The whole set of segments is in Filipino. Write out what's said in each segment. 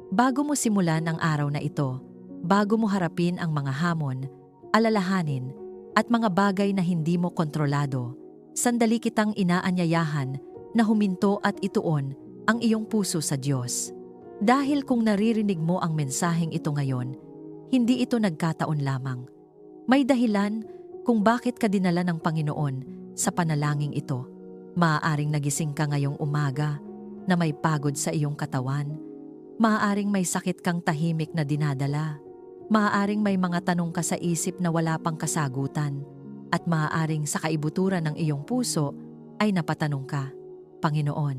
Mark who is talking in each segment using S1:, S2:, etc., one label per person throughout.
S1: Bago mo simulan ang araw na ito, bago mo harapin ang mga hamon, alalahanin, at mga bagay na hindi mo kontrolado, sandali kitang inaanyayahan na huminto at ituon ang iyong puso sa Diyos. Dahil kung naririnig mo ang mensaheng ito ngayon, hindi ito nagkataon lamang. May dahilan kung bakit ka dinala ng Panginoon sa panalangin ito. Maaaring nagising ka ngayong umaga na may pagod sa iyong katawan. Maaaring may sakit kang tahimik na dinadala. Maaaring may mga tanong ka sa isip na wala pang kasagutan. At maaaring sa kaibuturan ng iyong puso ay napatanong ka, Panginoon,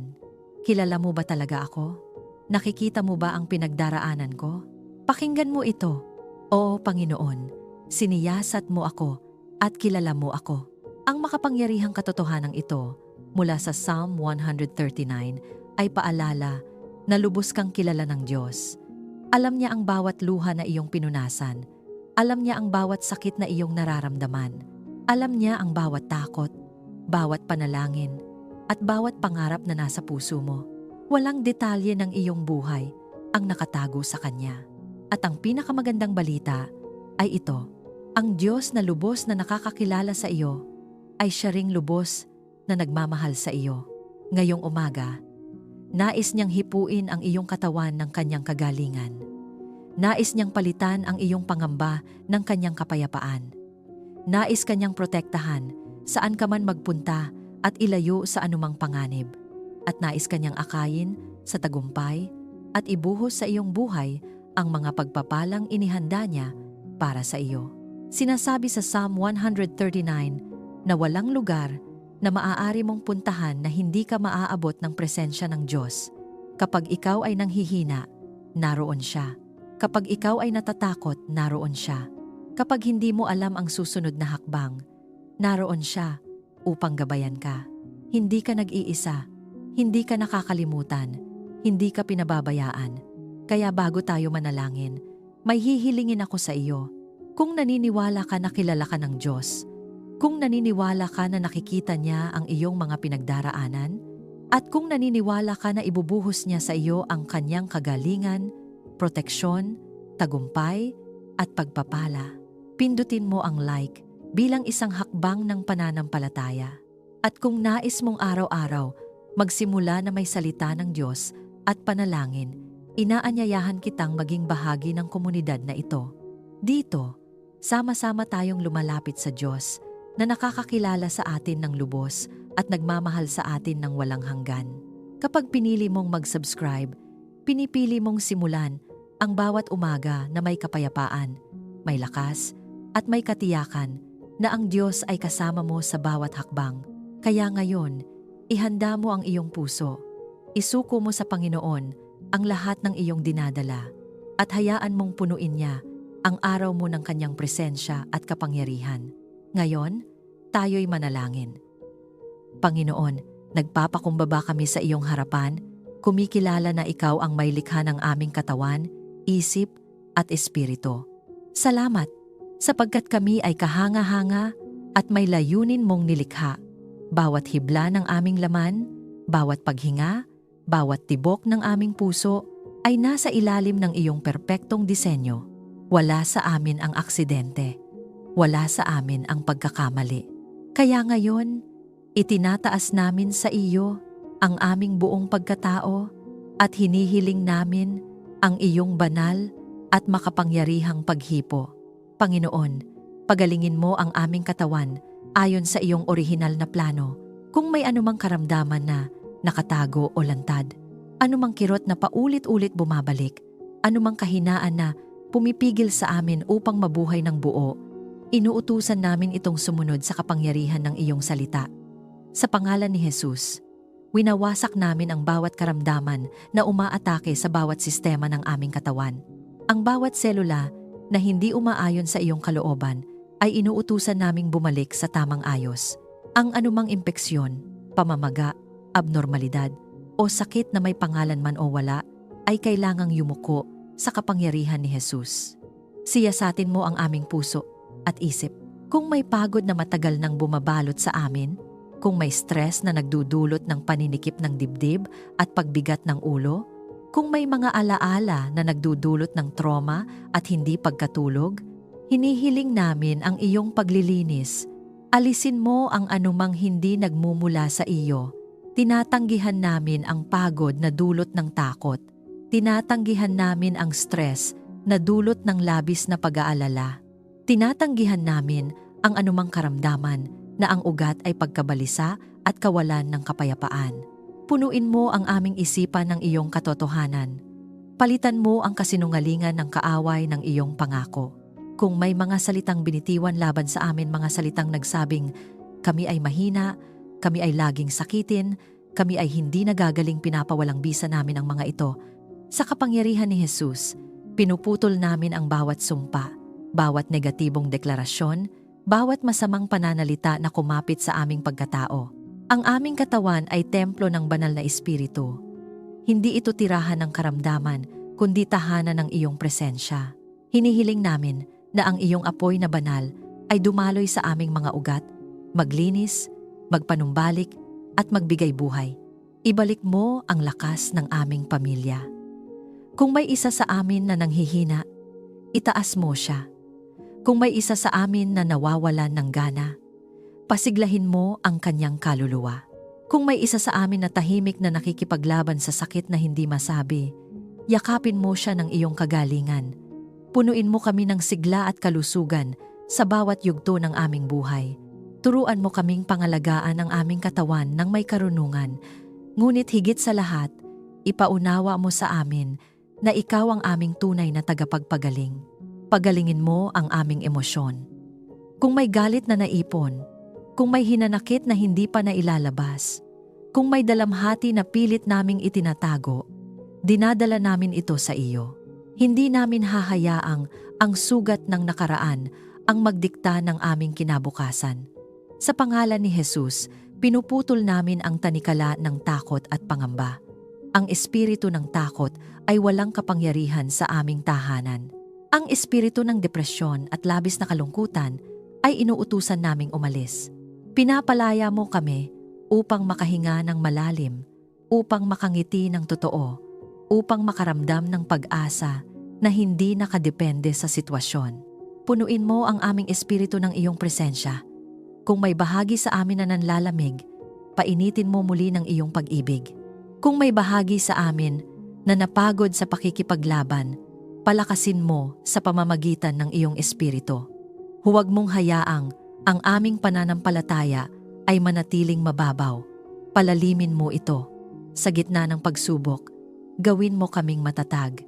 S1: kilala mo ba talaga ako? Nakikita mo ba ang pinagdaraanan ko? Pakinggan mo ito. Oo, Panginoon, siniyasat mo ako at kilala mo ako. Ang makapangyarihang katotohanan ito mula sa Psalm 139 ay paalala na lubos kang kilala ng Diyos. Alam niya ang bawat luha na iyong pinunasan. Alam niya ang bawat sakit na iyong nararamdaman. Alam niya ang bawat takot, bawat panalangin, at bawat pangarap na nasa puso mo. Walang detalye ng iyong buhay ang nakatago sa Kanya. At ang pinakamagandang balita ay ito, ang Diyos na lubos na nakakakilala sa iyo ay Siya ring lubos na nagmamahal sa iyo. Ngayong umaga, nais niyang hipuin ang iyong katawan ng Kanyang kagalingan. Nais niyang palitan ang iyong pangamba ng Kanyang kapayapaan. Nais Kanyang protektahan saan ka man magpunta at ilayo sa anumang panganib. At nais Kanyang akayin sa tagumpay at ibuhos sa iyong buhay ang mga pagpapalang inihanda niya para sa iyo. Sinasabi sa Psalm 139 na walang lugar na maaari mong puntahan na hindi ka maaabot ng presensya ng Diyos. Kapag ikaw ay nanghihina, naroon Siya. Kapag ikaw ay natatakot, naroon Siya. Kapag hindi mo alam ang susunod na hakbang, naroon Siya upang gabayan ka. Hindi ka nag-iisa, hindi ka nakakalimutan, hindi ka pinababayaan. Kaya bago tayo manalangin, may hihilingin ako sa iyo. Kung naniniwala ka na kilala ka ng Diyos, kung naniniwala ka na nakikita niya ang iyong mga pinagdaraanan, at kung naniniwala ka na ibubuhos niya sa iyo ang Kanyang kagalingan, proteksyon, tagumpay, at pagpapala, pindutin mo ang like bilang isang hakbang ng pananampalataya. At kung nais mong araw-araw magsimula na may salita ng Diyos at panalangin, inaanyayahan kitang maging bahagi ng komunidad na ito. Dito, sama-sama tayong lumalapit sa Diyos na nakakakilala sa atin ng lubos at nagmamahal sa atin ng walang hanggan. Kapag pinili mong mag-subscribe, pinipili mong simulan ang bawat umaga na may kapayapaan, may lakas, at may katiyakan na ang Diyos ay kasama mo sa bawat hakbang. Kaya ngayon, ihanda mo ang iyong puso, isuko mo sa Panginoon ang lahat ng iyong dinadala, at hayaan mong punuin niya ang araw mo ng Kanyang presensya at kapangyarihan. Ngayon, tayo'y manalangin. Panginoon, nagpapakumbaba kami sa iyong harapan, kumikilala na ikaw ang may likha ng aming katawan, isip at espiritu. Salamat, sapagkat kami ay kahanga-hanga at may layunin mong nilikha. Bawat hibla ng aming laman, bawat paghinga, bawat tibok ng aming puso ay nasa ilalim ng iyong perpektong disenyo. Wala sa amin ang aksidente. Wala sa amin ang pagkakamali. Kaya ngayon, itinataas namin sa iyo ang aming buong pagkatao at hinihiling namin ang iyong banal at makapangyarihang paghipo. Panginoon, pagalingin mo ang aming katawan ayon sa iyong orihinal na plano. Kung may anumang karamdaman na nakatago o lantad, anumang kirot na paulit-ulit bumabalik, anumang kahinaan na pumipigil sa amin upang mabuhay ng buo, inuutusan namin itong sumunod sa kapangyarihan ng iyong salita. Sa pangalan ni Jesus, winawasak namin ang bawat karamdaman na umaatake sa bawat sistema ng aming katawan. Ang bawat selula na hindi umaayon sa iyong kalooban ay inuutusan naming bumalik sa tamang ayos. Ang anumang impeksyon, pamamaga, abnormalidad, o sakit na may pangalan man o wala ay kailangang yumuko sa kapangyarihan ni Jesus. Siyasatin mo ang aming puso at isip. Kung may pagod na matagal nang bumabalot sa amin, kung may stress na nagdudulot ng paninikip ng dibdib at pagbigat ng ulo, Kung may mga alaala na nagdudulot ng trauma at hindi pagkatulog, hinihiling namin ang iyong paglilinis. Alisin mo ang anumang hindi nagmumula sa iyo. Tinatanggihan namin ang pagod na dulot ng takot. Tinatanggihan namin ang stress na dulot ng labis na pag-aalala. Tinatanggihan namin ang anumang karamdaman na ang ugat ay pagkabalisa at kawalan ng kapayapaan. Punuin mo ang aming isipan ng iyong katotohanan. Palitan mo ang kasinungalingan ng kaaway ng iyong pangako. Kung may mga salitang binitiwan laban sa amin, mga salitang nagsabing, kami ay mahina, kami ay laging sakitin, kami ay hindi nagagaling, pinapawalang bisa namin ang mga ito. Sa kapangyarihan ni Jesus, pinuputol namin ang bawat sumpa, bawat negatibong deklarasyon, bawat masamang pananalita na kumapit sa aming pagkatao. Ang aming katawan ay templo ng banal na espiritu. Hindi ito tirahan ng karamdaman, kundi tahanan ng iyong presensya. Hinihiling namin na ang iyong apoy na banal ay dumaloy sa aming mga ugat, maglinis, magpanumbalik, at magbigay buhay. Ibalik mo ang lakas ng aming pamilya. Kung may isa sa amin na nanghihina, itaas mo siya. Kung may isa sa amin na nawawalan ng gana, pasiglahin mo ang kanyang kaluluwa. Kung may isa sa amin na tahimik na nakikipaglaban sa sakit na hindi masabi, yakapin mo siya ng iyong kagalingan. Punuin mo kami ng sigla at kalusugan sa bawat yugto ng aming buhay. Turuan mo kaming pangalagaan ang aming katawan ng may karunungan. Ngunit higit sa lahat, ipaunawa mo sa amin na ikaw ang aming tunay na tagapagpagaling. Pagalingin mo ang aming emosyon. Kung may galit na naipon, kung may hinanakit na hindi pa nailalabas, kung may dalamhati na pilit naming itinatago, dinadala namin ito sa iyo. Hindi namin hahayaang ang sugat ng nakaraan ang magdikta ng aming kinabukasan. Sa pangalan ni Jesus, pinuputol namin ang tanikala ng takot at pangamba. Ang espiritu ng takot ay walang kapangyarihan sa aming tahanan. Ang espiritu ng depresyon at labis na kalungkutan ay inuutusan naming umalis. Pinapalaya mo kami upang makahinga ng malalim, upang makangiti ng totoo, upang makaramdam ng pag-asa na hindi nakadepende sa sitwasyon. Punuin mo ang aming espiritu ng iyong presensya. Kung may bahagi sa amin na nanlalamig, painitin mo muli ng iyong pag-ibig. Kung may bahagi sa amin na napagod sa pakikipaglaban, palakasin mo sa pamamagitan ng iyong espiritu. Huwag mong hayaang ang aming pananampalataya ay manatiling mababaw. Palalimin mo ito. Sa gitna ng pagsubok, gawin mo kaming matatag.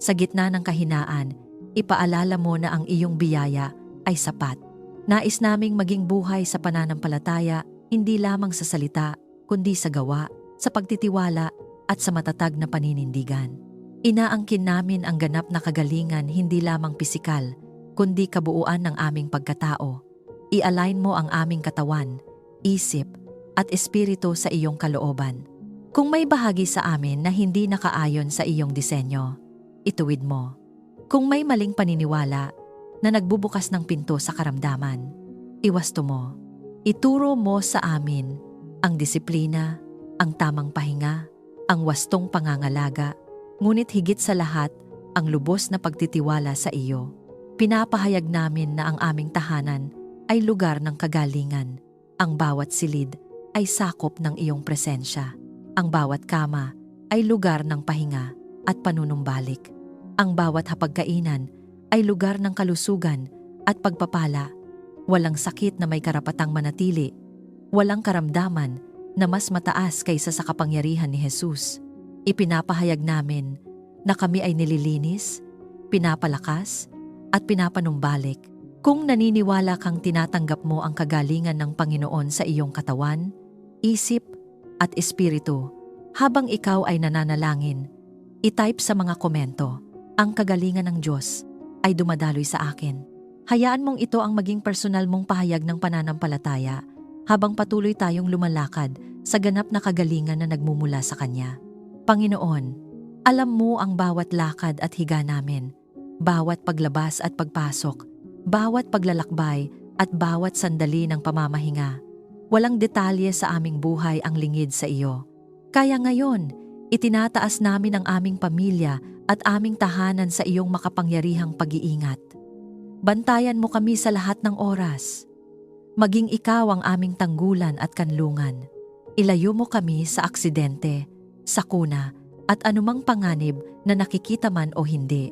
S1: Sa gitna ng kahinaan, ipaalala mo na ang iyong biyaya ay sapat. Nais naming maging buhay sa pananampalataya, hindi lamang sa salita, kundi sa gawa, sa pagtitiwala at sa matatag na paninindigan. Inaangkin namin ang ganap na kagalingan hindi lamang pisikal, kundi kabuuan ng aming pagkatao. I-align mo ang aming katawan, isip, at espiritu sa iyong kalooban. Kung may bahagi sa amin na hindi nakaayon sa iyong disenyo, ituwid mo. Kung may maling paniniwala na nagbubukas ng pinto sa karamdaman, iwasto mo. Ituro mo sa amin ang disiplina, ang tamang pahinga, ang wastong pangangalaga, ngunit higit sa lahat, ang lubos na pagtitiwala sa iyo. Pinapahayag namin na ang aming tahanan ay lugar ng kagalingan. Ang bawat silid ay sakop ng iyong presensya. Ang bawat kama ay lugar ng pahinga at panunumbalik. Ang bawat hapagkainan ay lugar ng kalusugan at pagpapala. Walang sakit na may karapatang manatili. Walang karamdaman na mas mataas kaysa sa kapangyarihan ni Jesus. Ipinapahayag namin na kami ay nililinis, pinapalakas, at pinapanumbalik. Kung naniniwala kang tinatanggap mo ang kagalingan ng Panginoon sa iyong katawan, isip, at espiritu, habang ikaw ay nananalangin, i-type sa mga komento, ang kagalingan ng Diyos ay dumadaloy sa akin. Hayaan mong ito ang maging personal mong pahayag ng pananampalataya habang patuloy tayong lumalakad sa ganap na kagalingan na nagmumula sa Kanya. Panginoon, alam mo ang bawat lakad at higa namin, bawat paglabas at pagpasok, bawat paglalakbay at bawat sandali ng pamamahinga. Walang detalye sa aming buhay ang lingid sa iyo. Kaya ngayon, Itinataas namin ang aming pamilya at aming tahanan sa iyong makapangyarihang pag-iingat. Bantayan mo kami sa lahat ng oras. Maging ikaw ang aming tanggulan at kanlungan. Ilayo mo kami sa aksidente, sakuna, at anumang panganib na nakikita man o hindi.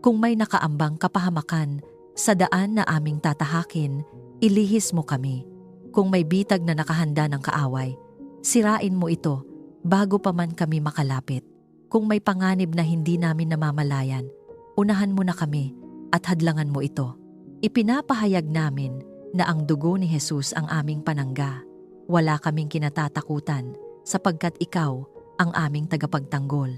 S1: Kung may nakaambang kapahamakan sa daan na aming tatahakin, ilihis mo kami. Kung may bitag na nakahanda ng kaaway, sirain mo ito bago pa man kami makalapit. Kung may panganib na hindi namin namamalayan, unahan mo na kami at hadlangan mo ito. Ipinapahayag namin na ang dugo ni Jesus ang aming panangga. Wala kaming kinatatakutan sapagkat ikaw ang aming tagapagtanggol.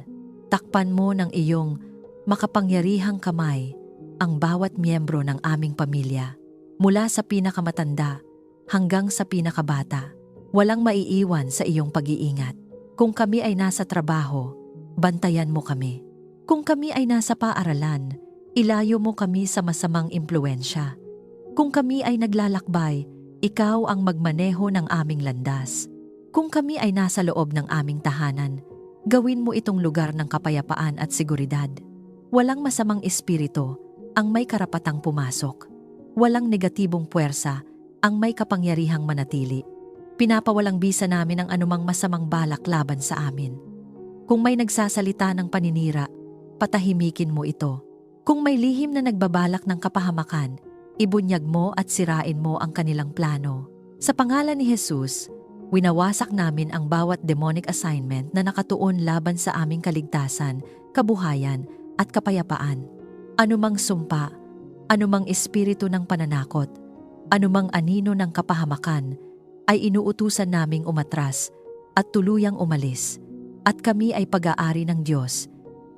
S1: Takpan mo ng iyong makapangyarihang kamay ang bawat miyembro ng aming pamilya. Mula sa pinakamatanda hanggang sa pinakabata, walang maiiwan sa iyong pag-iingat. Kung kami ay nasa trabaho, bantayan mo kami. Kung kami ay nasa paaralan, ilayo mo kami sa masamang impluensya. Kung kami ay naglalakbay, ikaw ang magmaneho ng aming landas. Kung kami ay nasa loob ng aming tahanan, gawin mo itong lugar ng kapayapaan at seguridad. Walang masamang espiritu ang may karapatang pumasok. Walang negatibong puwersa ang may kapangyarihang manatili. Pinapawalang bisa namin ang anumang masamang balak laban sa amin. Kung may nagsasalita ng paninira, patahimikin mo ito. Kung may lihim na nagbabalak ng kapahamakan, ibunyag mo at sirain mo ang kanilang plano. Sa pangalan ni Jesus, winawasak namin ang bawat demonic assignment na nakatuon laban sa aming kaligtasan, kabuhayan at kapayapaan. Anumang sumpa, anumang espiritu ng pananakot, anumang anino ng kapahamakan, ay inuutusan naming umatras at tuluyang umalis. At kami ay pag-aari ng Diyos,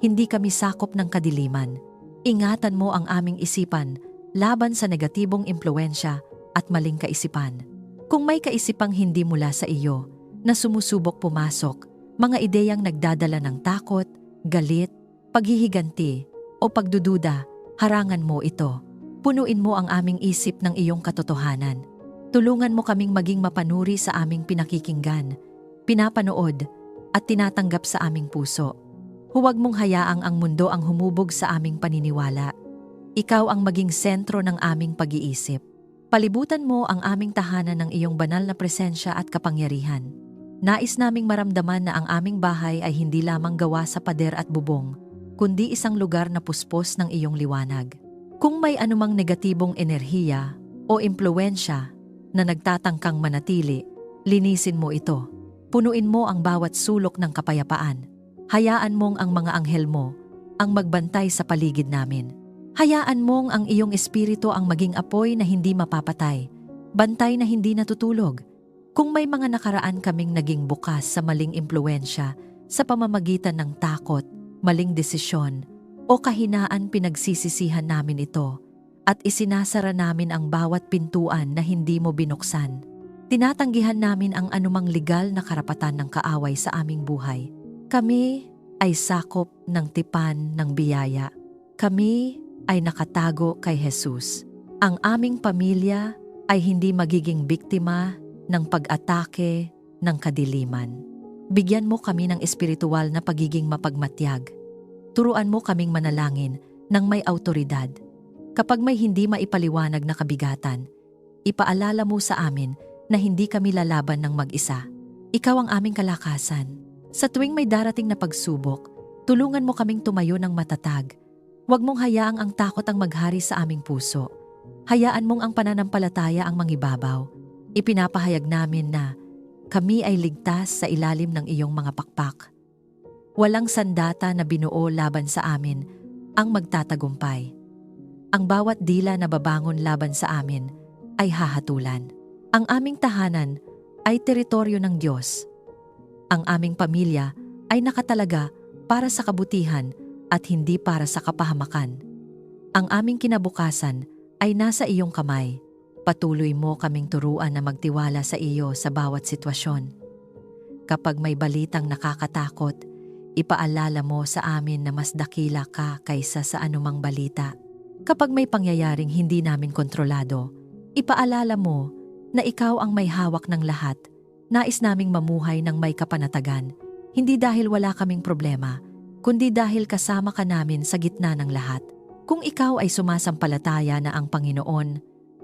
S1: hindi kami sakop ng kadiliman. Ingatan mo ang aming isipan laban sa negatibong impluensya at maling kaisipan. Kung may kaisipang hindi mula sa iyo na sumusubok pumasok, mga ideyang nagdadala ng takot, galit, paghihiganti o pagdududa, harangan mo ito. Punuin mo ang aming isip ng iyong katotohanan. Tulungan mo kaming maging mapanuri sa aming pinakikinggan, pinapanood at tinatanggap sa aming puso. Huwag mong hayaang ang mundo ang humubog sa aming paniniwala. Ikaw ang maging sentro ng aming pag-iisip. Palibutan mo ang aming tahanan ng iyong banal na presensya at kapangyarihan. Nais naming maramdaman na ang aming bahay ay hindi lamang gawa sa pader at bubong, kundi isang lugar na puspos ng iyong liwanag. Kung may anumang negatibong enerhiya o impluensya na nagtatangkang manatili, linisin mo ito. Punuin mo ang bawat sulok ng kapayapaan. Hayaan mong ang mga anghel mo ang magbantay sa paligid namin. Hayaan mong ang iyong espiritu ang maging apoy na hindi mapapatay, bantay na hindi natutulog. Kung may mga nakaraan kaming naging bukas sa maling impluensya sa pamamagitan ng takot, maling desisyon, o kahinaan, pinagsisisihan namin ito at isinasara namin ang bawat pintuan na hindi mo binuksan. Tinatanggihan namin ang anumang legal na karapatan ng kaaway sa aming buhay. Kami ay sakop ng tipan ng biyaya. Kami ay nakatago kay Jesus. Ang aming pamilya ay hindi magiging biktima ng pag-atake ng kadiliman. Bigyan mo kami ng espiritual na pagiging mapagmatyag. Turuan mo kaming manalangin ng may awtoridad. Kapag may hindi maipaliwanag na kabigatan, ipaalala mo sa amin na hindi kami lalaban ng mag-isa. Ikaw ang aming kalakasan. Sa tuwing may darating na pagsubok, tulungan mo kaming tumayo ng matatag. Huwag mong hayaang ang takot ang maghari sa aming puso. Hayaan mong ang pananampalataya ang mangibabaw. Ipinapahayag namin na kami ay ligtas sa ilalim ng iyong mga pakpak. Walang sandata na binuo laban sa amin ang magtatagumpay. Ang bawat dila na babangon laban sa amin ay hahatulan. Ang aming tahanan ay teritoryo ng Diyos. Ang aming pamilya ay nakatalaga para sa kabutihan at hindi para sa kapahamakan. Ang aming kinabukasan ay nasa iyong kamay. Patuloy mo kaming turuan na magtiwala sa iyo sa bawat sitwasyon. Kapag may balitang nakakatakot, ipaalala mo sa amin na mas dakila ka kaysa sa anumang balita. Kapag may pangyayaring hindi namin kontrolado, ipaalala mo na ikaw ang may hawak ng lahat. Nais naming mamuhay ng may kapanatagan, Hindi dahil wala kaming problema, kundi dahil kasama ka namin sa gitna ng lahat. Kung ikaw ay sumasampalataya na ang Panginoon,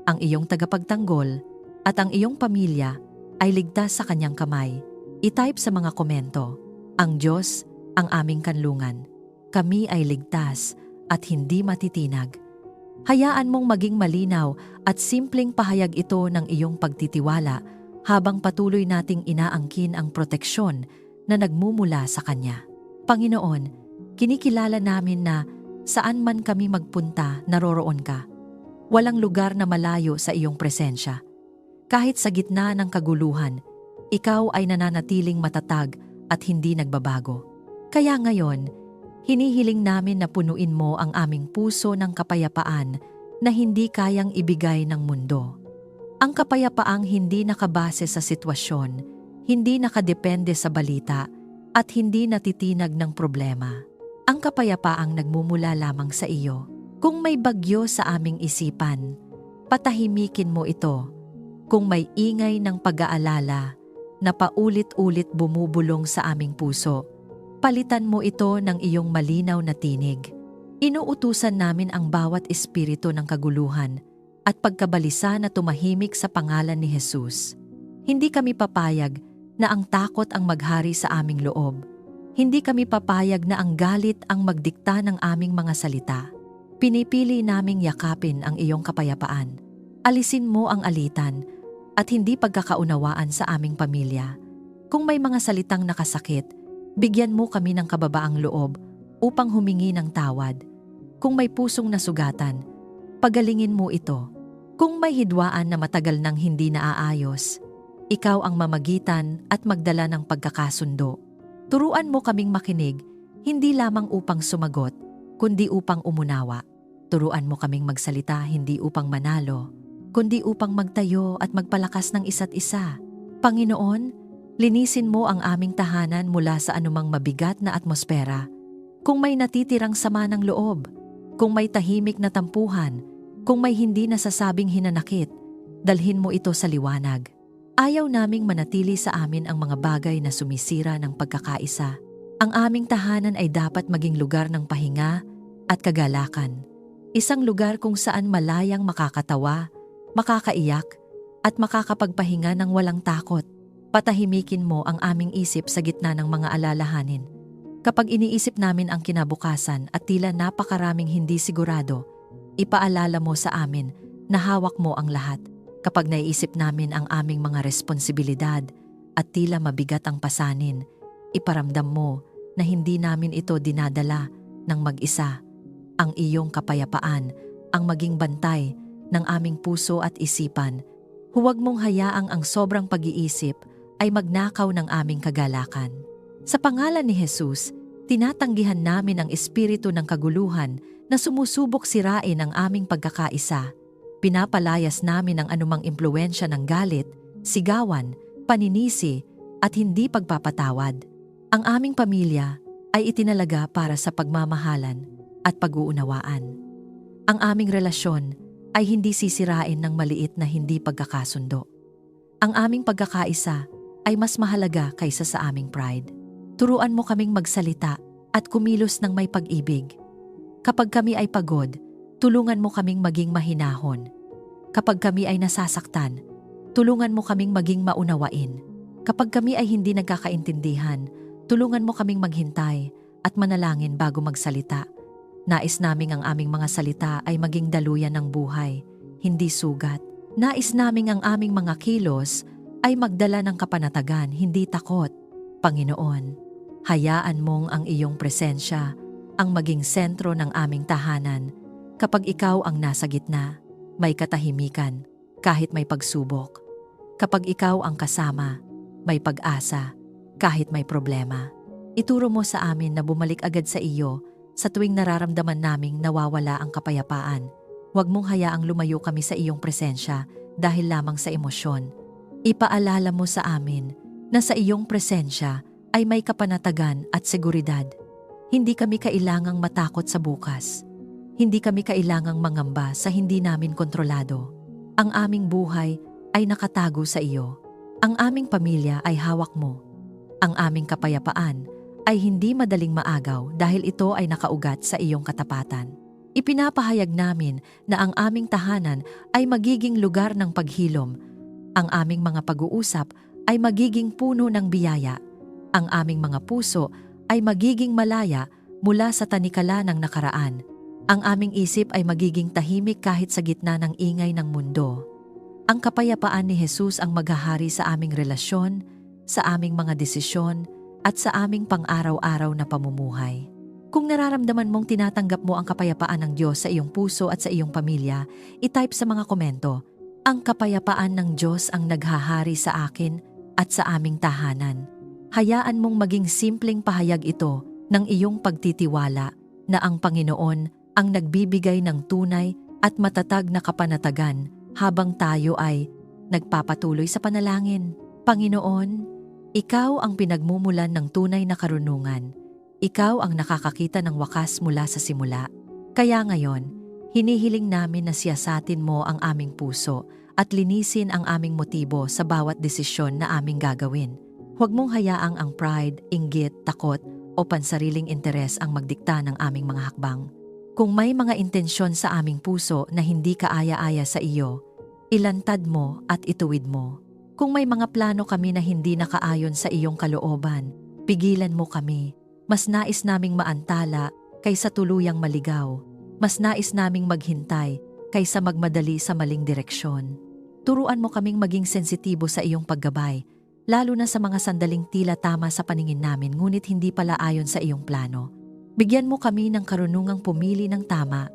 S1: ang iyong tagapagtanggol, at ang iyong pamilya ay ligtas sa kanyang kamay, i-type sa mga komento, ang Diyos, ang aming kanlungan. Kami ay ligtas at hindi matitinag. Hayaan mong maging malinaw at simpleng pahayag ito ng iyong pagtitiwala habang patuloy nating inaangkin ang proteksyon na nagmumula sa Kanya. Panginoon, kinikilala namin na saan man kami magpunta, naroroon ka. Walang lugar na malayo sa iyong presensya. Kahit sa gitna ng kaguluhan, ikaw ay nananatiling matatag at hindi nagbabago. Kaya ngayon, hinihiling namin na punuin mo ang aming puso ng kapayapaan na hindi kayang ibigay ng mundo. Ang kapayapaang hindi nakabase sa sitwasyon, hindi nakadepende sa balita, at hindi natitinag ng problema. Ang kapayapaang nagmumula lamang sa iyo. Kung may bagyo sa aming isipan, patahimikin mo ito. Kung may ingay ng pag-aalala na paulit-ulit bumubulong sa aming puso, palitan mo ito ng iyong malinaw na tinig. Inuutusan namin ang bawat espiritu ng kaguluhan at pagkabalisa na tumahimik sa pangalan ni Jesus. Hindi kami papayag na ang takot ang maghari sa aming loob. Hindi kami papayag na ang galit ang magdikta ng aming mga salita. Pinipili naming yakapin ang iyong kapayapaan. Alisin mo ang alitan at hindi pagkakaunawaan sa aming pamilya. Kung may mga salitang nakasakit, bigyan mo kami ng kababaang loob upang humingi ng tawad. Kung may pusong nasugatan, pagalingin mo ito. Kung may hidwaan na matagal nang hindi naaayos, ikaw ang mamagitan at magdala ng pagkakasundo. Turuan mo kaming makinig, hindi lamang upang sumagot, kundi upang umunawa. Turuan mo kaming magsalita hindi upang manalo, kundi upang magtayo at magpalakas ng isa't isa. Panginoon, linisin mo ang aming tahanan mula sa anumang mabigat na atmosfera. Kung may natitirang sama ng loob, kung may tahimik na tampuhan, kung may hindi nasasabing hinanakit, dalhin mo ito sa liwanag. Ayaw naming manatili sa amin ang mga bagay na sumisira ng pagkakaisa. Ang aming tahanan ay dapat maging lugar ng pahinga at kagalakan. Isang lugar kung saan malayang makakatawa, makakaiyak, at makakapagpahinga ng walang takot. Patahimikin mo ang aming isip sa gitna ng mga alalahanin. Kapag iniisip namin ang kinabukasan at tila napakaraming hindi sigurado, ipaalala mo sa amin na hawak mo ang lahat. Kapag naiisip namin ang aming mga responsibilidad at tila mabigat ang pasanin, iparamdam mo na hindi namin ito dinadala ng mag-isa. Ang iyong kapayapaan ang maging bantay ng aming puso at isipan. Huwag mong hayaang ang sobrang pag-iisip ay magnakaw ng aming kagalakan. Sa pangalan ni Jesus, tinatanggihan namin ang espiritu ng kaguluhan na sumusubok sirain ang aming pagkakaisa. Pinapalayas namin ang anumang impluwensya ng galit, sigawan, paninisi at hindi pagpapatawad. Ang aming pamilya ay itinalaga para sa pagmamahalan at pag-uunawaan. Ang aming relasyon ay hindi sisirain ng maliit na hindi pagkakasundo. Ang aming pagkakaisa ay mas mahalaga kaysa sa aming pride. Turuan mo kaming magsalita at kumilos ng may pag-ibig. Kapag kami ay pagod, tulungan mo kaming maging mahinahon. Kapag kami ay nasasaktan, tulungan mo kaming maging maunawain. Kapag kami ay hindi nagkakaintindihan, tulungan mo kaming maghintay at manalangin bago magsalita. Nais naming ang aming mga salita ay maging daluyan ng buhay, hindi sugat. Nais naming ang aming mga kilos ay magdala ng kapanatagan, hindi takot. Panginoon, hayaan mong ang iyong presensya ang maging sentro ng aming tahanan. Kapag ikaw ang nasa gitna, may katahimikan kahit may pagsubok. Kapag ikaw ang kasama, may pag-asa kahit may problema. Ituro mo sa amin na bumalik agad sa iyo sa tuwing nararamdaman naming nawawala ang kapayapaan. Huwag mong hayaang lumayo kami sa iyong presensya dahil lamang sa emosyon. Ipaalala mo sa amin na sa iyong presensya ay may kapanatagan at seguridad. Hindi kami kailangang matakot sa bukas. Hindi kami kailangang mangamba sa hindi namin kontrolado. Ang aming buhay ay nakatago sa iyo. Ang aming pamilya ay hawak mo. Ang aming kapayapaan ay hindi madaling maagaw dahil ito ay nakaugat sa iyong katapatan. Ipinapahayag namin na ang aming tahanan ay magiging lugar ng paghilom. Ang aming mga pag-uusap ay magiging puno ng biyaya. Ang aming mga puso ay magiging malaya mula sa tanikala ng nakaraan. Ang aming isip ay magiging tahimik kahit sa gitna ng ingay ng mundo. Ang kapayapaan ni Jesus ang maghahari sa aming relasyon, sa aming mga desisyon, at sa aming pang-araw-araw na pamumuhay. Kung nararamdaman mong tinatanggap mo ang kapayapaan ng Diyos sa iyong puso at sa iyong pamilya, i-type sa mga komento, "Ang kapayapaan ng Diyos ang naghahari sa akin at sa aming tahanan." Hayaan mong maging simpleng pahayag ito ng iyong pagtitiwala na ang Panginoon ang nagbibigay ng tunay at matatag na kapanatagan habang tayo ay nagpapatuloy sa panalangin. Panginoon, Ikaw ang pinagmumulan ng tunay na karunungan. Ikaw ang nakakakita ng wakas mula sa simula. Kaya ngayon, hinihiling namin na siyasatin mo ang aming puso at linisin ang aming motibo sa bawat desisyon na aming gagawin. Huwag mong hayaang ang pride, inggit, takot o pansariling interes ang magdikta ng aming mga hakbang. Kung may mga intensyon sa aming puso na hindi kaaya-aya sa iyo, ilantad mo at ituwid mo. Kung may mga plano kami na hindi nakaayon sa iyong kalooban, pigilan mo kami. Mas nais naming maantala kaysa tuluyang maligaw. Mas nais naming maghintay kaysa magmadali sa maling direksyon. Turuan mo kaming maging sensitibo sa iyong paggabay, lalo na sa mga sandaling tila tama sa paningin namin ngunit hindi pala ayon sa iyong plano. Bigyan mo kami ng karunungang pumili ng tama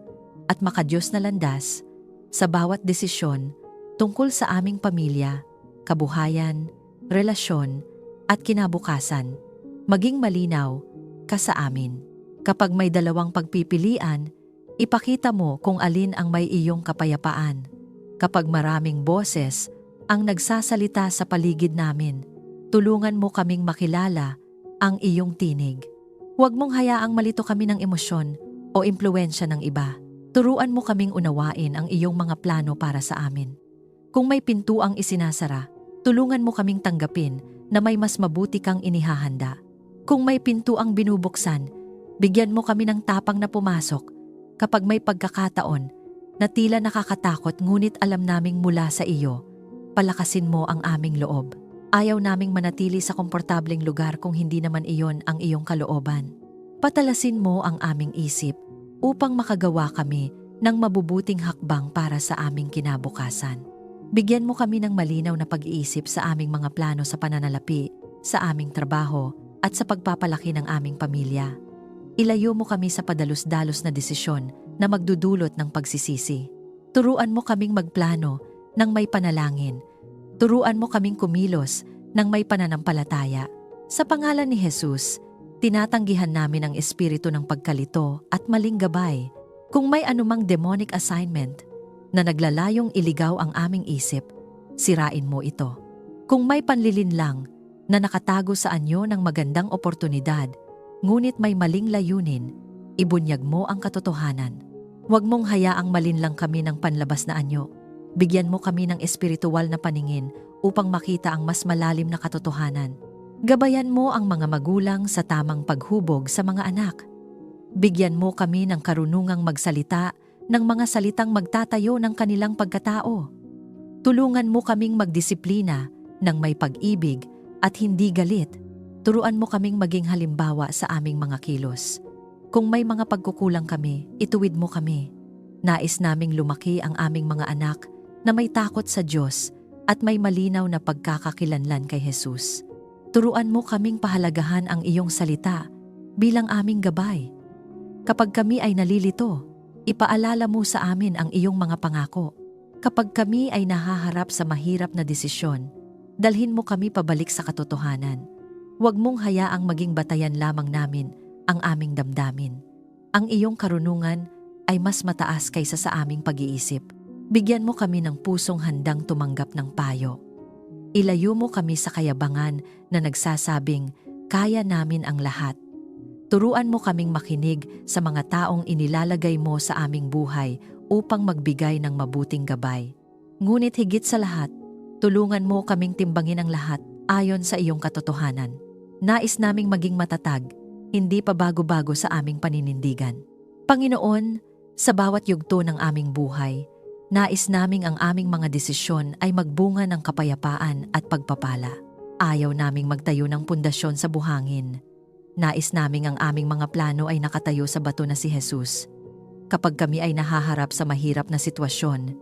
S1: at makadiyos na landas sa bawat desisyon tungkol sa aming pamilya, kabuhayan, relasyon, at kinabukasan. Maging malinaw ka sa amin. Kapag may dalawang pagpipilian, ipakita mo kung alin ang may iyong kapayapaan. Kapag maraming boses ang nagsasalita sa paligid namin, tulungan mo kaming makilala ang iyong tinig. Huwag mong hayaang malito kami ng emosyon o impluwensya ng iba. Turuan mo kaming unawain ang iyong mga plano para sa amin. Kung may pintuang isinasara, tulungan mo kaming tanggapin na may mas mabuti kang inihahanda. Kung may pintuang binubuksan, bigyan mo kami ng tapang na pumasok. Kapag may pagkakataon na tila nakakatakot ngunit alam naming mula sa iyo, palakasin mo ang aming loob. Ayaw naming manatili sa komportableng lugar kung hindi naman iyon ang iyong kalooban. Patalasin mo ang aming isip upang makagawa kami ng mabubuting hakbang para sa aming kinabukasan. Bigyan mo kami ng malinaw na pag-iisip sa aming mga plano sa pananalapi, sa aming trabaho, at sa pagpapalaki ng aming pamilya. Ilayo mo kami sa padalos-dalos na desisyon na magdudulot ng pagsisisi. Turuan mo kaming magplano ng may panalangin. Turuan mo kaming kumilos ng may pananampalataya. Sa pangalan ni Jesus, tinatanggihan namin ang espiritu ng pagkalito at maling gabay. Kung may anumang demonic assignment na naglalayong iligaw ang aming isip, sirain mo ito. Kung may panlilinlang na nakatago sa anyo ng magandang oportunidad, ngunit may maling layunin, ibunyag mo ang katotohanan. Huwag mong hayaang malinlang kami ng panlabas na anyo. Bigyan mo kami ng espiritual na paningin upang makita ang mas malalim na katotohanan. Gabayan mo ang mga magulang sa tamang paghubog sa mga anak. Bigyan mo kami ng karunungang magsalita ng mga salitang magtatayo ng kanilang pagkatao. Tulungan mo kaming magdisiplina ng may pag-ibig at hindi galit. Turuan mo kaming maging halimbawa sa aming mga kilos. Kung may mga pagkukulang kami, ituwid mo kami. Nais naming lumaki ang aming mga anak na may takot sa Diyos at may malinaw na pagkakakilanlan kay Jesus. Turuan mo kaming pahalagahan ang iyong salita bilang aming gabay. Kapag kami ay nalilito, ipaalala mo sa amin ang iyong mga pangako. Kapag kami ay nahaharap sa mahirap na desisyon, dalhin mo kami pabalik sa katotohanan. Huwag mong hayaang maging batayan lamang namin ang aming damdamin. Ang iyong karunungan ay mas mataas kaysa sa aming pag-iisip. Bigyan mo kami ng pusong handang tumanggap ng payo. Ilayo mo kami sa kayabangan na nagsasabing, kaya namin ang lahat. Turuan mo kaming makinig sa mga taong inilalagay mo sa aming buhay upang magbigay ng mabuting gabay. Ngunit higit sa lahat, tulungan mo kaming timbangin ang lahat ayon sa iyong katotohanan. Nais naming maging matatag, hindi pa bago-bago sa aming paninindigan. Panginoon, sa bawat yugto ng aming buhay, nais naming ang aming mga desisyon ay magbunga ng kapayapaan at pagpapala. Ayaw naming magtayo ng pundasyon sa buhangin. Nais naming ang aming mga plano ay nakatayo sa bato na si Jesus. Kapag kami ay nahaharap sa mahirap na sitwasyon,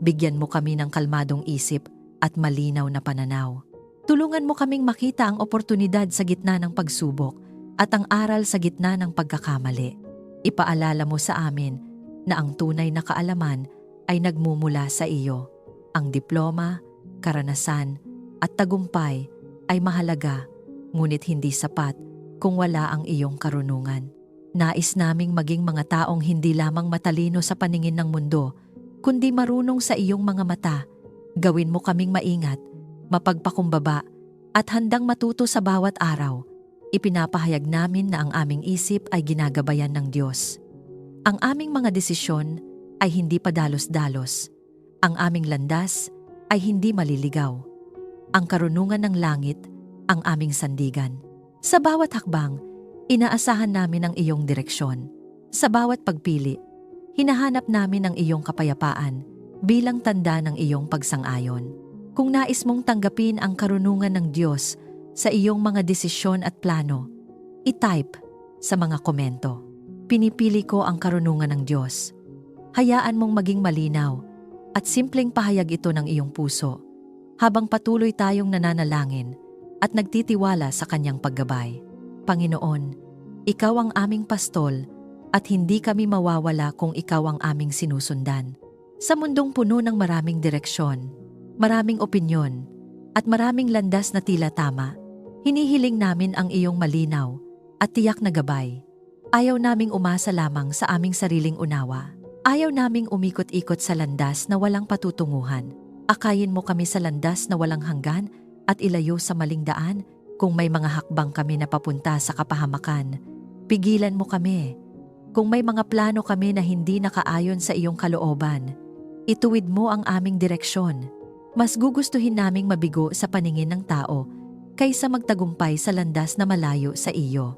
S1: bigyan mo kami ng kalmadong isip at malinaw na pananaw. Tulungan mo kaming makita ang oportunidad sa gitna ng pagsubok at ang aral sa gitna ng pagkakamali. Ipaalala mo sa amin na ang tunay na kaalaman ay nagmumula sa iyo. Ang diploma, karanasan at tagumpay ay mahalaga, ngunit hindi sapat kung wala ang iyong karunungan. Nais naming maging mga taong hindi lamang matalino sa paningin ng mundo, kundi marunong sa iyong mga mata. Gawin mo kaming maingat, mapagpakumbaba at handang matuto sa bawat araw. Ipinapahayag namin na ang aming isip ay ginagabayan ng Diyos. Ang aming mga desisyon ay hindi padalos-dalos. Ang aming landas ay hindi maliligaw. Ang karunungan ng langit ang aming sandigan. Sa bawat hakbang, inaasahan namin ang iyong direksyon. Sa bawat pagpili, hinahanap namin ang iyong kapayapaan bilang tanda ng iyong pagsang-ayon. Kung nais mong tanggapin ang karunungan ng Diyos sa iyong mga desisyon at plano, i-type sa mga komento. Pinipili ko ang karunungan ng Diyos. Hayaan mong maging malinaw at simpleng pahayag ito ng iyong puso habang patuloy tayong nananalangin at nagtitiwala sa kanyang paggabay. Panginoon, ikaw ang aming pastol at hindi kami mawawala kung ikaw ang aming sinusundan. Sa mundong puno ng maraming direksyon, maraming opinyon, at maraming landas na tila tama, hinihiling namin ang iyong malinaw at tiyak na gabay. Ayaw naming umasa lamang sa aming sariling unawa. Ayaw naming umikot-ikot sa landas na walang patutunguhan. Akayin mo kami sa landas na walang hanggan at ilayo sa maling daan. Kung may mga hakbang kami na papunta sa kapahamakan, pigilan mo kami. Kung may mga plano kami na hindi nakaayon sa iyong kalooban, ituwid mo ang aming direksyon. Mas gugustuhin naming mabigo sa paningin ng tao kaysa magtagumpay sa landas na malayo sa iyo.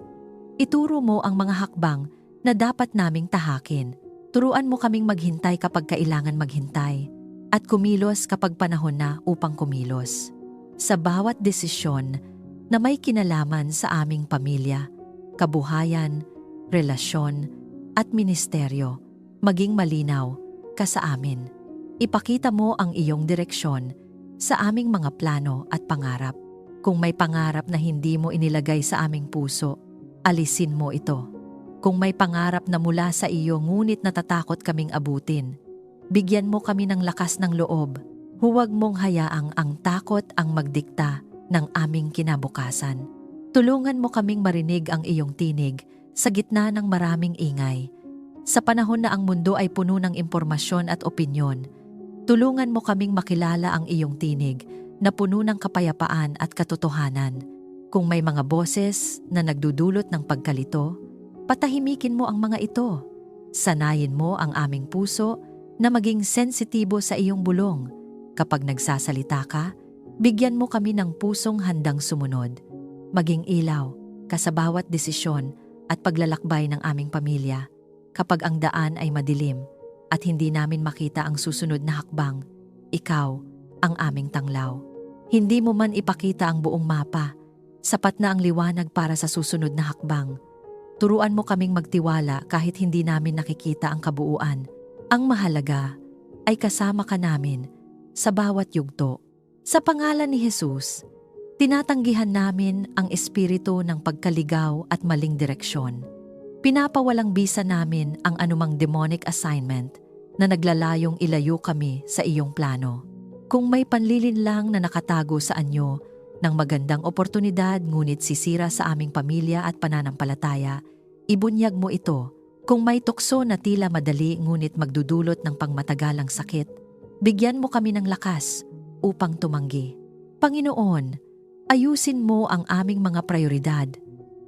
S1: Ituro mo ang mga hakbang na dapat naming tahakin. Turuan mo kaming maghintay kapag kailangan maghintay at kumilos kapag panahon na upang kumilos. Sa bawat desisyon na may kinalaman sa aming pamilya, kabuhayan, relasyon at ministeryo, maging malinaw ka sa amin. Ipakita mo ang iyong direksyon sa aming mga plano at pangarap. Kung may pangarap na hindi mo inilagay sa aming puso, alisin mo ito. Kung may pangarap na mula sa iyo ngunit natatakot kaming abutin, bigyan mo kami ng lakas ng loob. Huwag mong hayaang ang takot ang magdikta ng aming kinabukasan. Tulungan mo kaming marinig ang iyong tinig sa gitna ng maraming ingay. Sa panahon na ang mundo ay puno ng impormasyon at opinyon, tulungan mo kaming makilala ang iyong tinig na puno ng kapayapaan at katotohanan. Kung may mga boses na nagdudulot ng pagkalito, patahimikin mo ang mga ito. Sanayin mo ang aming puso na maging sensitibo sa iyong bulong. Kapag nagsasalita ka, bigyan mo kami ng pusong handang sumunod. Maging ilaw ka sa bawat desisyon at paglalakbay ng aming pamilya. Kapag ang daan ay madilim at hindi namin makita ang susunod na hakbang, ikaw ang aming tanglaw. Hindi mo man ipakita ang buong mapa, sapat na ang liwanag para sa susunod na hakbang. Turuan mo kaming magtiwala kahit hindi namin nakikita ang kabuuan. Ang mahalaga ay kasama ka namin sa bawat yugto. Sa pangalan ni Jesus, tinatanggihan namin ang espiritu ng pagkaligaw at maling direksyon. Pinapawalang bisa namin ang anumang demonic assignment na naglalayong ilayo kami sa iyong plano. Kung may panlilinlang na nakatago sa anyo ng magandang oportunidad ngunit sisira sa aming pamilya at pananampalataya, ibunyag mo ito. Kung may tukso na tila madali ngunit magdudulot ng pangmatagalang sakit, bigyan mo kami ng lakas upang tumanggi. Panginoon, ayusin mo ang aming mga prioridad.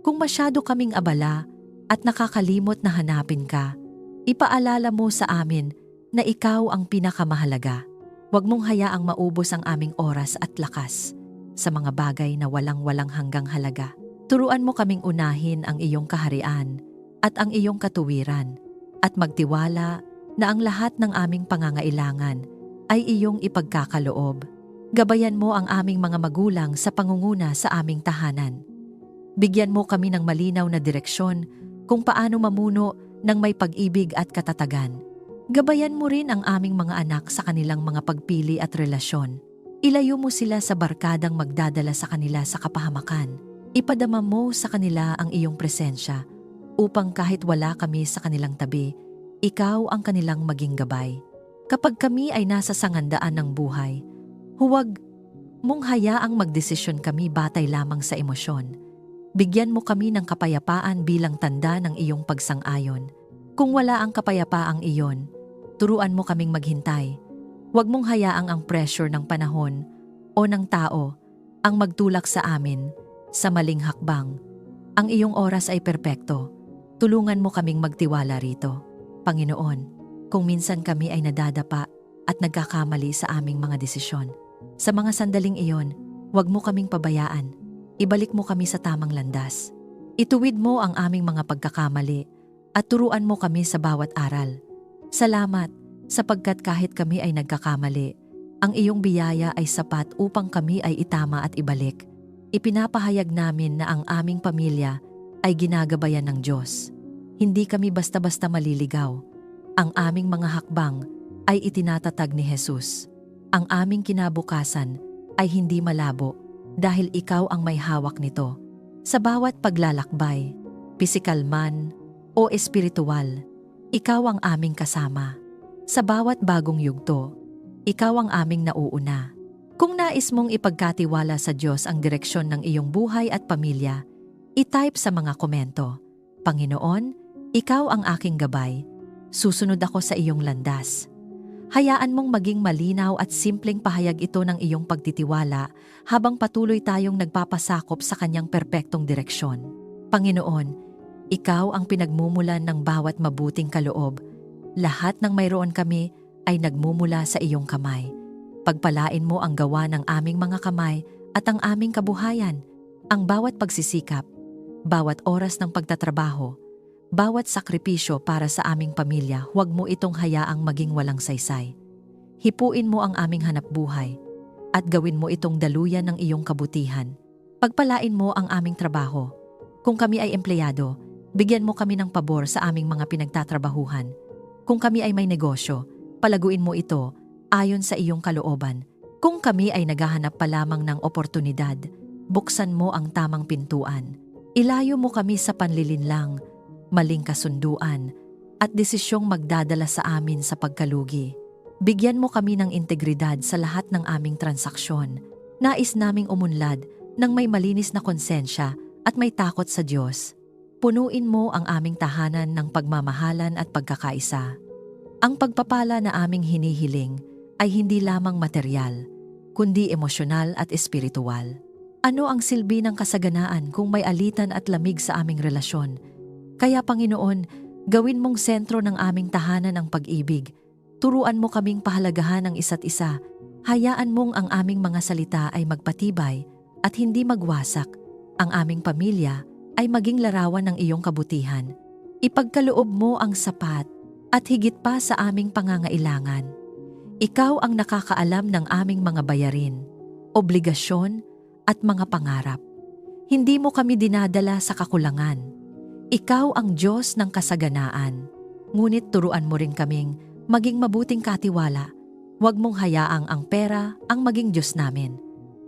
S1: Kung masyado kaming abala at nakakalimot na hanapin ka, ipaalala mo sa amin na ikaw ang pinakamahalaga. Huwag mong hayaang maubos ang aming oras at lakas sa mga bagay na walang-walang hanggang halaga. Turuan mo kaming unahin ang iyong kaharian at ang iyong katuwiran at magtiwala na ang lahat ng aming pangangailangan ay iyong ipagkakaloob. Gabayan mo ang aming mga magulang sa pangunguna sa aming tahanan. Bigyan mo kami ng malinaw na direksyon kung paano mamuno ng may pag-ibig at katatagan. Gabayan mo rin ang aming mga anak sa kanilang mga pagpili at relasyon. Ilayo mo sila sa barkadang magdadala sa kanila sa kapahamakan. Ipadama mo sa kanila ang iyong presensya upang kahit wala kami sa kanilang tabi, ikaw ang kanilang maging gabay. Kapag kami ay nasa sangandaan ng buhay, huwag mong hayaang magdesisyon kami batay lamang sa emosyon. Bigyan mo kami ng kapayapaan bilang tanda ng iyong pagsang-ayon. Kung wala ang kapayapaang iyon, turuan mo kaming maghintay. Huwag mong hayaang ang pressure ng panahon o ng tao ang magtulak sa amin sa maling hakbang. Ang iyong oras ay perpekto. Tulungan mo kaming magtiwala rito. Panginoon, kung minsan kami ay nadadapa at nagkakamali sa aming mga desisyon, sa mga sandaling iyon, huwag mo kaming pabayaan. Ibalik mo kami sa tamang landas. Ituwid mo ang aming mga pagkakamali at turuan mo kami sa bawat aral. Salamat sapagkat kahit kami ay nagkakamali, ang iyong biyaya ay sapat upang kami ay itama at ibalik. Ipinapahayag namin na ang aming pamilya ay ginagabayan ng Diyos. Hindi kami basta-basta maliligaw. Ang aming mga hakbang ay itinatatag ni Jesus. Ang aming kinabukasan ay hindi malabo dahil ikaw ang may hawak nito. Sa bawat paglalakbay, pisikal man o espiritual, ikaw ang aming kasama. Sa bawat bagong yugto, ikaw ang aming nauuna. Kung nais mong ipagkatiwala sa Diyos ang direksyon ng iyong buhay at pamilya, i-type sa mga komento, Panginoon, ikaw ang aking gabay. Susunod ako sa iyong landas. Hayaan mong maging malinaw at simpleng pahayag ito ng iyong pagtitiwala habang patuloy tayong nagpapasakop sa kanyang perpektong direksyon. Panginoon, ikaw ang pinagmumulan ng bawat mabuting kaloob. Lahat ng mayroon kami ay nagmumula sa iyong kamay. Pagpalain mo ang gawa ng aming mga kamay at ang aming kabuhayan, ang bawat pagsisikap, bawat oras ng pagtatrabaho, bawat sakripisyo para sa aming pamilya, huwag mo itong hayaang maging walang saysay. Hipuin mo ang aming hanapbuhay at gawin mo itong daluyan ng iyong kabutihan. Pagpalain mo ang aming trabaho. Kung kami ay empleyado, bigyan mo kami ng pabor sa aming mga pinagtatrabahuhan. Kung kami ay may negosyo, palaguin mo ito ayon sa iyong kalooban. Kung kami ay naghahanap pa lamang ng oportunidad, buksan mo ang tamang pintuan. Ilayo mo kami sa panlilinlang, maling kasunduan, at desisyong magdadala sa amin sa pagkalugi. Bigyan mo kami ng integridad sa lahat ng aming transaksyon. Nais naming umunlad ng may malinis na konsensya at may takot sa Diyos. Punuin mo ang aming tahanan ng pagmamahalan at pagkakaisa. Ang pagpapala na aming hinihiling ay hindi lamang material, kundi emosyonal at espiritual. Ano ang silbi ng kasaganaan kung may alitan at lamig sa aming relasyon? Kaya Panginoon, gawin mong sentro ng aming tahanan ang pag-ibig. Turuan mo kaming pahalagahan ang isa't isa. Hayaan mong ang aming mga salita ay magpatibay at hindi magwasak. Ang aming pamilya ay maging larawan ng iyong kabutihan. Ipagkaloob mo ang sapat at higit pa sa aming pangangailangan. Ikaw ang nakakaalam ng aming mga bayarin, obligasyon at mga pangarap. Hindi mo kami dinadala sa kakulangan. Ikaw ang Diyos ng kasaganaan. Ngunit turuan mo rin kaming maging mabuting katiwala. Huwag mong hayaang ang pera ang maging Diyos namin.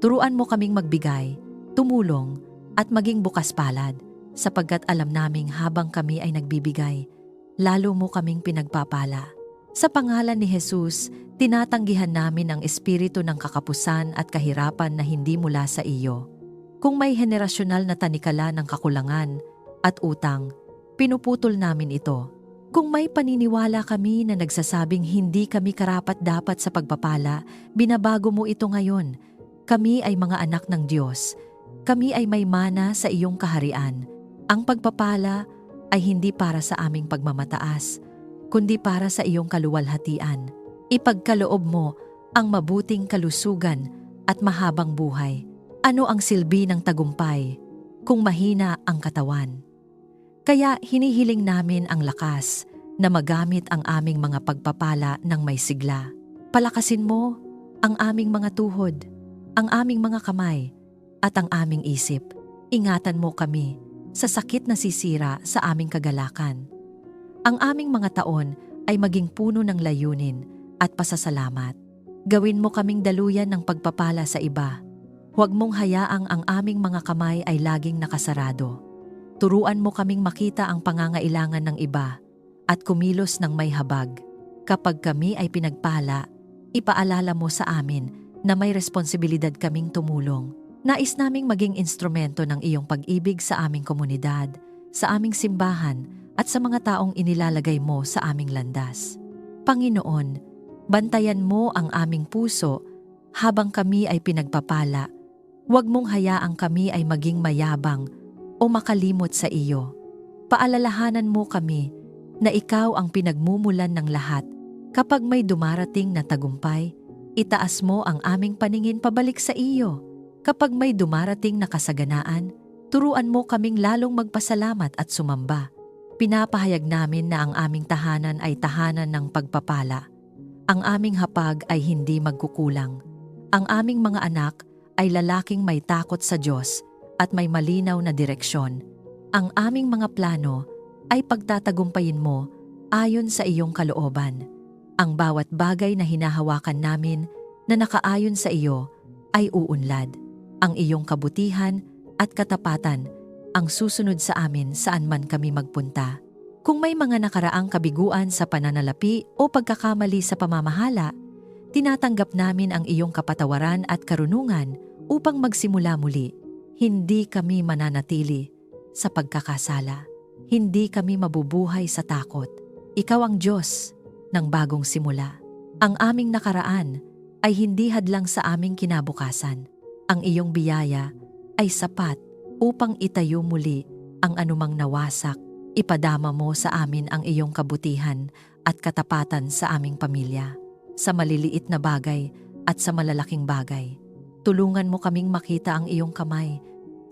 S1: Turuan mo kaming magbigay, tumulong, at maging bukas palad, sapagkat alam naming habang kami ay nagbibigay, lalo mo kaming pinagpapala. Sa pangalan ni Jesus, tinatanggihan namin ang espiritu ng kakapusan at kahirapan na hindi mula sa iyo. Kung may henerasyonal na tanikala ng kakulangan at utang, pinuputol namin ito. Kung may paniniwala kami na nagsasabing hindi kami karapat-dapat sa pagpapala, binabago mo ito ngayon. Kami ay mga anak ng Diyos. Kami ay may mana sa iyong kaharian. Ang pagpapala ay hindi para sa aming pagmamataas, kundi para sa iyong kaluwalhatian. Ipagkaloob mo ang mabuting kalusugan at mahabang buhay. Ano ang silbi ng tagumpay kung mahina ang katawan. Kaya hinihiling namin ang lakas na magamit ang aming mga pagpapala ng may sigla. Palakasin mo ang aming mga tuhod, ang aming mga kamay, at ang aming isip. Ingatan mo kami sa sakit na sisira sa aming kagalakan. Ang aming mga taon ay maging puno ng layunin at pasasalamat. Gawin mo kaming daluyan ng pagpapala sa iba. Huwag mong hayaang ang aming mga kamay ay laging nakasarado. Turuan mo kaming makita ang pangangailangan ng iba at kumilos ng may habag. Kapag kami ay pinagpala, ipaalala mo sa amin na may responsibilidad kaming tumulong. Nais naming maging instrumento ng iyong pag-ibig sa aming komunidad, sa aming simbahan, at sa mga taong inilalagay mo sa aming landas. Panginoon, bantayan mo ang aming puso habang kami ay pinagpapala. Huwag mong hayaang kami ay maging mayabang o makalimot sa iyo. Paalalahanan mo kami na ikaw ang pinagmumulan ng lahat. Kapag may dumarating na tagumpay, itaas mo ang aming paningin pabalik sa iyo. Kapag may dumarating na kasaganaan, turuan mo kaming lalong magpasalamat at sumamba. Pinapahayag namin na ang aming tahanan ay tahanan ng pagpapala. Ang aming hapag ay hindi magkukulang. Ang aming mga anak ay lalaking may takot sa Diyos at may malinaw na direksyon. Ang aming mga plano ay pagtatagumpayin mo ayon sa iyong kalooban. Ang bawat bagay na hinahawakan namin na nakaayon sa iyo ay uunlad. Ang iyong kabutihan at katapatan ang susunod sa amin saan man kami magpunta. Kung may mga nakaraang kabiguan sa pananalapi o pagkakamali sa pamamahala, tinatanggap namin ang iyong kapatawaran at karunungan upang magsimula muli. Hindi kami mananatili sa pagkakasala. Hindi kami mabubuhay sa takot. Ikaw ang Diyos ng bagong simula. Ang aming nakaraan ay hindi hadlang sa aming kinabukasan. Ang iyong biyaya ay sapat upang itayo muli ang anumang nawasak. Ipadama mo sa amin ang iyong kabutihan at katapatan sa aming pamilya, sa maliliit na bagay at sa malalaking bagay. Tulungan mo kaming makita ang iyong kamay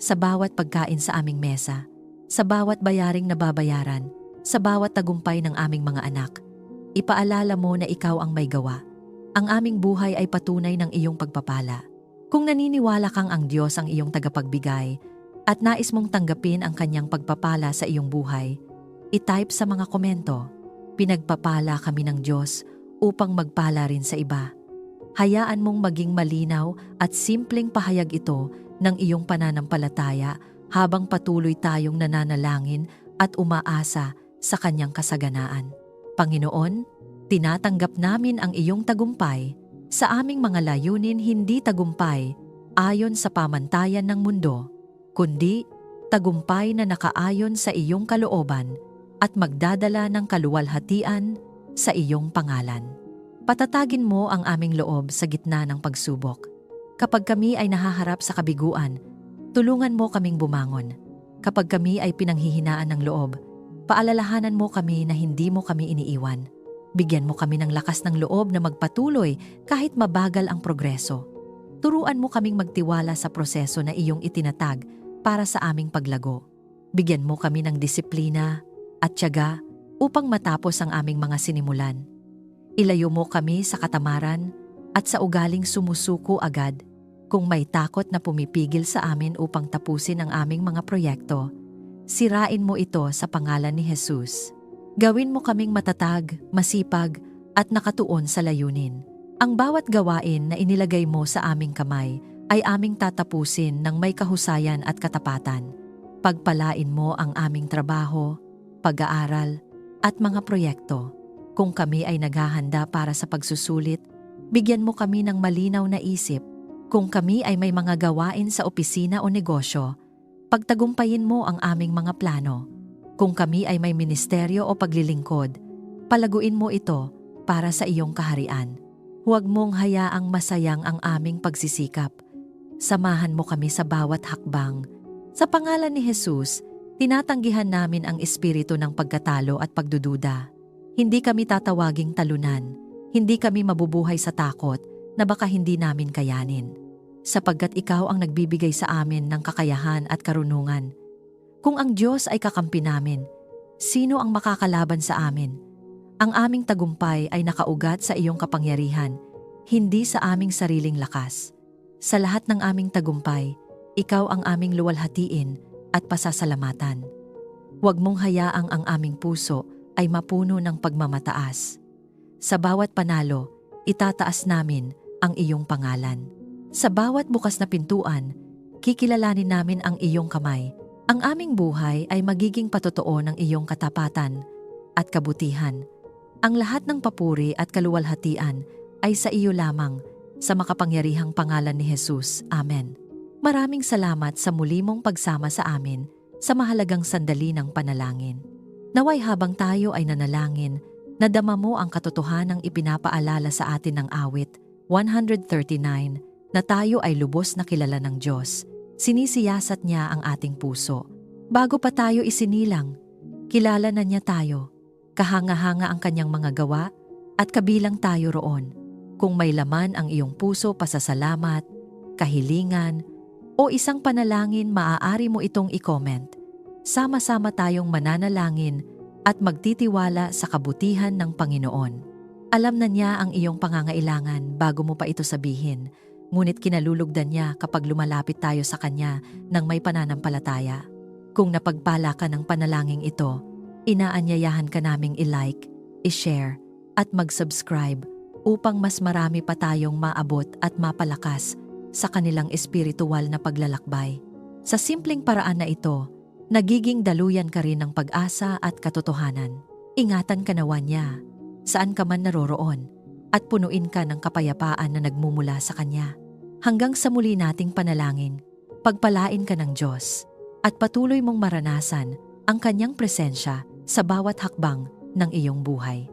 S1: sa bawat pagkain sa aming mesa, sa bawat bayaring nababayaran, sa bawat tagumpay ng aming mga anak. Ipaalala mo na ikaw ang may gawa. Ang aming buhay ay patunay ng iyong pagpapala. Kung naniniwala kang ang Diyos ang iyong tagapagbigay at nais mong tanggapin ang kanyang pagpapala sa iyong buhay, i-type sa mga komento, "Pinagpapala kami ng Diyos upang magpala rin sa iba." Hayaan mong maging malinaw at simpleng pahayag ito ng iyong pananampalataya habang patuloy tayong nananalangin at umaasa sa kanyang kasaganaan. Panginoon, tinatanggap namin ang iyong tagumpay sa aming mga layunin, hindi tagumpay ayon sa pamantayan ng mundo, kundi tagumpay na nakaayon sa iyong kalooban at magdadala ng kaluwalhatian sa iyong pangalan. Patatagin mo ang aming loob sa gitna ng pagsubok. Kapag kami ay nahaharap sa kabiguan, tulungan mo kaming bumangon. Kapag kami ay pinanghihinaan ng loob, paalalahanan mo kami na hindi mo kami iniiwan. Bigyan mo kami ng lakas ng loob na magpatuloy kahit mabagal ang progreso. Turuan mo kaming magtiwala sa proseso na iyong itinatag para sa aming paglago. Bigyan mo kami ng disiplina at tiyaga upang matapos ang aming mga sinimulan. Ilayo mo kami sa katamaran at sa ugaling sumusuko agad. Kung may takot na pumipigil sa amin upang tapusin ang aming mga proyekto, sirain mo ito sa pangalan ni Jesus. Gawin mo kaming matatag, masipag, at nakatuon sa layunin. Ang bawat gawain na inilagay mo sa aming kamay ay aming tatapusin ng may kahusayan at katapatan. Pagpalain mo ang aming trabaho, pag-aaral, at mga proyekto. Kung kami ay naghahanda para sa pagsusulit, bigyan mo kami ng malinaw na isip. Kung kami ay may mga gawain sa opisina o negosyo, pagtagumpayin mo ang aming mga plano. Kung kami ay may ministeryo o paglilingkod, palaguin mo ito para sa iyong kaharian. Huwag mong hayaang masayang ang aming pagsisikap. Samahan mo kami sa bawat hakbang. Sa pangalan ni Jesus, tinatanggihan namin ang espiritu ng pagkatalo at pagdududa. Hindi kami tatawaging talunan. Hindi kami mabubuhay sa takot na baka hindi namin kayanin. sapagkat ikaw ang nagbibigay sa amin ng kakayahan at karunungan. Kung ang Diyos ay kakampi namin, sino ang makakalaban sa amin? Ang aming tagumpay ay nakaugat sa iyong kapangyarihan, hindi sa aming sariling lakas. Sa lahat ng aming tagumpay, ikaw ang aming luwalhatiin at pasasalamatan. Huwag mong hayaang ang aming puso ay mapuno ng pagmamataas. Sa bawat panalo, itataas namin ang iyong pangalan. Sa bawat bukas na pintuan, kikilalanin namin ang iyong kamay. Ang aming buhay ay magiging patotoo ng iyong katapatan at kabutihan. Ang lahat ng papuri at kaluwalhatian ay sa iyo lamang, sa makapangyarihang pangalan ni Jesus. Amen. Maraming salamat sa muli mong pagsama sa amin sa mahalagang sandali ng panalangin. Naway habang tayo ay nanalangin, nadama mo ang katotohanang ipinapaalala sa atin ng awit 139 na tayo ay lubos na kilala ng Diyos. Sinisiyasat niya ang ating puso. Bago pa tayo isinilang, kilala na niya tayo. Kahanga-hanga ang kanyang mga gawa at kabilang tayo roon. Kung may laman ang iyong puso pasasalamat, kahilingan, o isang panalangin, maaari mo itong i-comment. Sama-sama tayong mananalangin at magtitiwala sa kabutihan ng Panginoon. Alam na niya ang iyong pangangailangan bago mo pa ito sabihin, ngunit kinalulugdan niya kapag lumalapit tayo sa Kanya ng may pananampalataya. Kung napagpala ka ng panalangin ito, inaanyayahan ka naming i-like, i-share, at mag-subscribe upang mas marami pa tayong maabot at mapalakas sa kanilang espiritual na paglalakbay. Sa simpleng paraan na ito, nagiging daluyan ka rin ng pag-asa at katotohanan. Ingatan ka nawa niya, saan ka man naroroon, at punuin ka ng kapayapaan na nagmumula sa Kanya. Hanggang sa muli nating panalangin, pagpalain ka ng Diyos, at patuloy mong maranasan ang Kanyang presensya sa bawat hakbang ng iyong buhay.